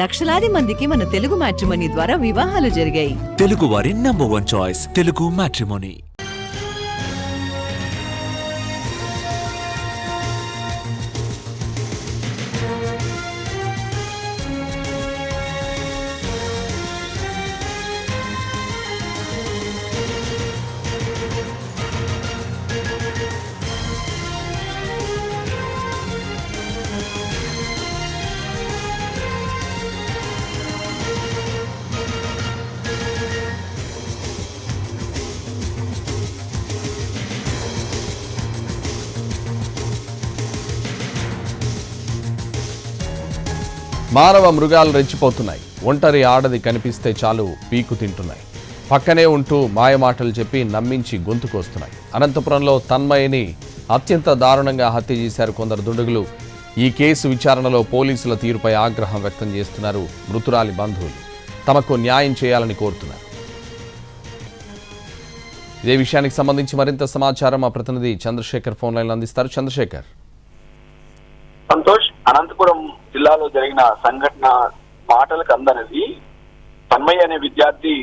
లక్షలాది మందికి మన తెలుగు మ్యాట్రిమోనీ ద్వారా వివాహాలు జరిగాయి. తెలుగు వారి నంబర్ 1 చాయిస్ తెలుగు మ్యాట్రిమోనీ. మానవ మృగాలు రెచ్చిపోతున్నాయి. ఒంటరి ఆడది కనిపిస్తే చాలు పీకు తింటున్నాయి. పక్కనే ఉంటూ మాయమాటలు చెప్పి నమ్మించి గొంతుకొస్తున్నాయి. అనంతపురంలో తన్మయిని అత్యంత దారుణంగా హత్య చేశారు కొందరు దుండగులు. ఈ కేసు విచారణలో పోలీసుల తీరుపై ఆగ్రహం వ్యక్తం చేస్తున్నారు మృతురాలి బంధువులు. తమకు న్యాయం చేయాలని కోరుతున్నారు. ఇదే విషయానికి సంబంధించి మరింత సమాచారం మా ప్రతినిధి చంద్రశేఖర్ ఫోన్ లైన్ అందిస్తారు. చంద్రశేఖర్. సంతోష్, అనంతపురం జిల్లాలో జరిగిన సంఘటన మాటలకు అందనది. తన్మయ్య అనే విద్యార్థి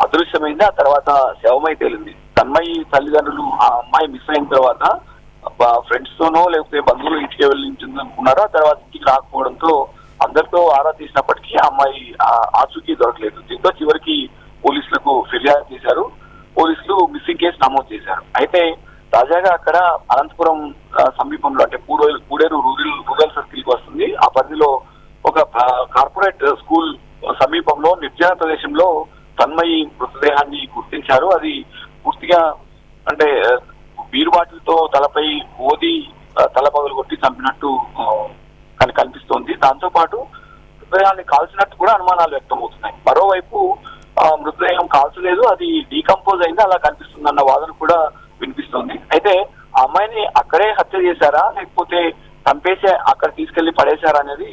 అదృశ్యమైంది, ఆ తర్వాత శవమై తేలింది. తన్మయ్య తల్లిదండ్రులు ఆ అమ్మాయి మిస్ అయిన తర్వాత ఫ్రెండ్స్ తోనో లేకపోతే బంధువులు ఇంటికి వెళ్ళి అనుకున్నారు. ఆ తర్వాత ఇంటికి రాకపోవడంతో అందరితో ఆరా తీసినప్పటికీ ఆ అమ్మాయి ఆచూకీ దొరకలేదు. దీంతో చివరికి పోలీసులకు ఫిర్యాదు చేశారు. పోలీసులు మిస్సింగ్ కేసు నమోదు చేశారు. అయితే తాజాగా అక్కడ అనంతపురం సమీపంలో అంటే పూడేరు రూరల్ సర్కిల్ కి వస్తుంది. ఆ పరిధిలో ఒక కార్పొరేట్ స్కూల్ సమీపంలో నిర్జన ప్రదేశంలో తన్మయి మృతదేహాన్ని గుర్తించారు. అది పూర్తిగా అంటే బీరు బాటిల్తో తలపై ఓది తల పగలు కొట్టి చంపినట్టు కనిపిస్తోంది. దాంతో పాటు మృతదేహాన్ని కాల్చినట్టు కూడా అనుమానాలు వ్యక్తమవుతున్నాయి. మరోవైపు మృతదేహం కాల్చలేదు, అది డీకంపోజ్ అయింది, అలా కనిపిస్తుందన్న వాదన కూడా వినిపిస్తోంది. అయితే ఆ అమ్మాయిని అక్కడే హత్య చేశారా లేకపోతే చంపేసి అక్కడ తీసుకెళ్లి పడేశారా అనేది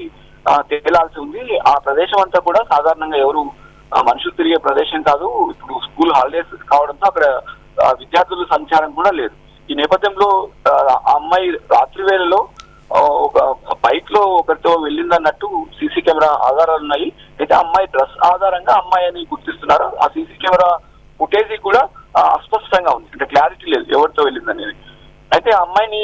తేలాల్సి ఉంది. ఆ ప్రదేశం అంతా కూడా సాధారణంగా ఎవరు మనుషులు తిరిగే ప్రదేశం కాదు. ఇప్పుడు స్కూల్ హాలిడేస్ కావడంతో అక్కడ విద్యార్థుల సంచారం కూడా లేదు. ఈ నేపథ్యంలో ఆ అమ్మాయి రాత్రి వేళలో ఒక బైక్ లో ఒకరితో వెళ్ళిందన్నట్టు సీసీ కెమెరా ఆధారాలు ఉన్నాయి. అయితే అమ్మాయి డ్రెస్ ఆధారంగా అమ్మాయిని గుర్తిస్తున్నారు. ఆ సీసీ కెమెరా ఫుటేజీ కూడా అస్పష్టంగా ఉంది, అంటే క్లారిటీ లేదు ఎవరితో వెళ్ళింది అనేది. అయితే ఆ అమ్మాయిని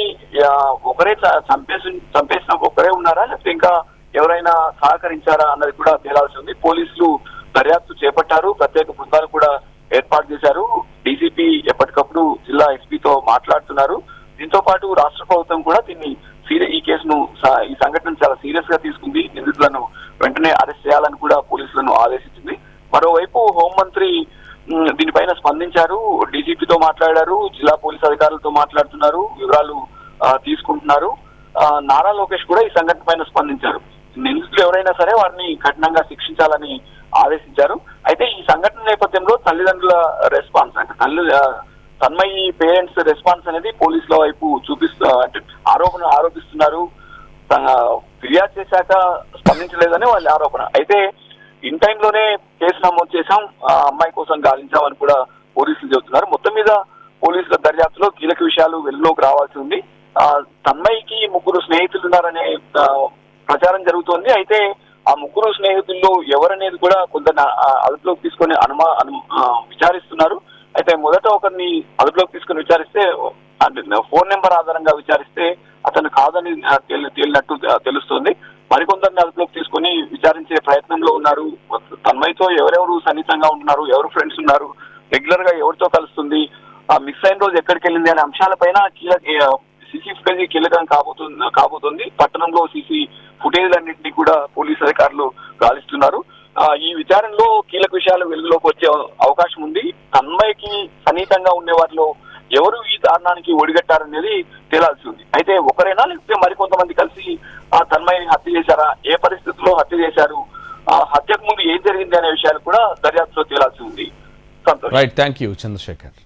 ఒకరే చంపేసిన ఒకరే ఉన్నారా లేకపోతే ఇంకా ఎవరైనా సహకరించారా అన్నది కూడా తేలాల్సి ఉంది. పోలీసులు దర్యాప్తు చేపట్టారు, ప్రత్యేక బృందాలు కూడా ఏర్పాటు చేశారు. డీసీపీ ఎప్పటికప్పుడు జిల్లా ఎస్పీతో మాట్లాడుతున్నారు. దీంతో పాటు రాష్ట్ర ప్రభుత్వం కూడా ఈ కేసును ఈ సంఘటన చాలా సీరియస్ గా తీసుకుంది. నిందితులను వెంటనే అరెస్ట్ చేయాలని కూడా పోలీసులను ఆదేశించింది. మరోవైపు హోంమంత్రి దీనిపైన స్పందించారు, డీజీపీతో మాట్లాడారు, జిల్లా పోలీస్ అధికారులతో మాట్లాడుతున్నారు, వివరాలు తీసుకుంటున్నారు. నారా లోకేష్ కూడా ఈ సంఘటన పైన స్పందించారు. నిందితులు ఎవరైనా సరే వారిని కఠినంగా శిక్షించాలని ఆదేశించారు. అయితే ఈ సంఘటన నేపథ్యంలో తల్లిదండ్రుల రెస్పాన్స్ అంటే తన్మయి పేరెంట్స్ రెస్పాన్స్ అనేది పోలీసుల వైపు అంటే ఆరోపిస్తున్నారు. ఫిర్యాదు చేశాక స్పందించలేదని వాళ్ళ ఆరోపణ. అయితే ఇన్ టైంలోనే కేసు నమోదు చేశాం, ఆ అమ్మాయి కోసం గాలించామని కూడా పోలీసులు చెబుతున్నారు. మొత్తం మీద పోలీసుల దర్యాప్తులో కీలక విషయాలు వెలుగులోకి రావాల్సి ఉంది. తన్మయికి 3 స్నేహితులు ఉన్నారనే ప్రచారం జరుగుతోంది. అయితే ఆ 3 స్నేహితుల్లో ఎవరనేది కూడా కొందరు అదుపులోకి తీసుకొని విచారిస్తున్నారు. అయితే మొదట ఒకరిని అదుపులోకి తీసుకుని విచారిస్తే ఫోన్ నెంబర్ ఆధారంగా విచారిస్తే అతను కాదని తేలినట్టు తెలుస్తోంది. మరికొందరిని అదుపులోకి తీసుకుని విచారించే ప్రయత్నంలో ఉన్నారు. తన్మయితో ఎవరెవరు సన్నిహితంగా ఉంటున్నారు, ఎవరు ఫ్రెండ్స్ ఉన్నారు, రెగ్యులర్ గా ఎవరితో కలుస్తుంది, మిస్ అయిన రోజు ఎక్కడికి వెళ్ళింది అనే అంశాలపైన సీసీ ఫుటేజ్ కీలకం కాబోతుంది. పట్టణంలో సీసీ ఫుటేజ్లన్నింటినీ కూడా పోలీసు అధికారులు గాలిస్తున్నారు. ఈ విచారణలో కీలక విషయాలు వెలుగులోకి వచ్చే అవకాశం ఉంది. తన్మయికి సన్నిహితంగా ఉండే వారిలో ఎవరు ఈ దారుణానికి ఒడిగట్టారనేది తేలాల్సి ఉంది. అయితే ఒకరైనా లేకపోతే మరికొంతమంది కలిసి ఆ తన్మయిని హత్య చేశారా, ఏ పరిస్థితుల్లో హత్య చేశారు, హత్యకు ముందు ఏం జరిగింది అనే విషయాలు కూడా దర్యాప్తులో తేలాల్సి ఉంది. Right, thank you Chandrasekhar.